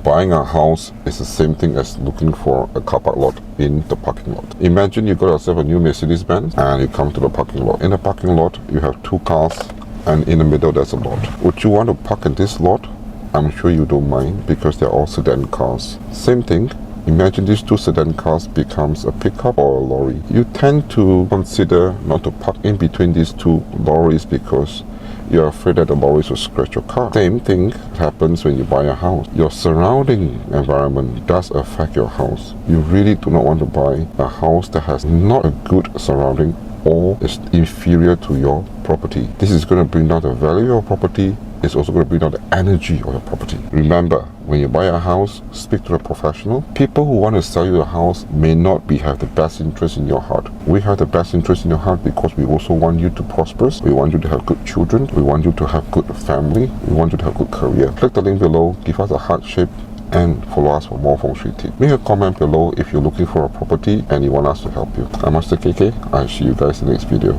Buying a house is the same thing as looking for a car park lot in the parking lot. Imagine you got yourself a new Mercedes-Benz and you come to the parking lot. In the parking lot, you have two cars and in the middle there's a lot. Would you want to park in this lot? I'm sure you don't mind because they're all sedan cars. Same thing. Imagine these two sedan cars becomes a pickup or a lorry. You tend to consider not to park in between these two lorries because you're afraid that the lorries will scratch your car. Same thing happens when you buy a house. Your surrounding environment does affect your house. You really do not want to buy a house that has not a good surrounding or is inferior to your property. This is going to bring down the value of your property. It's also going to bring down the energy of your property. Remember, when you buy a house, speak to a professional. People who want to sell you a house may not have the best interest in your heart. We have the best interest in your heart because we also want you to prosper. We want you to have good children. We want you to have good family. We want you to have good career. Click the link below, give us a heart shape, and follow us for more feng shui tips. Make a comment below if you're looking for a property and you want us to help you. I'm Master KK. I'll see you guys in the next video.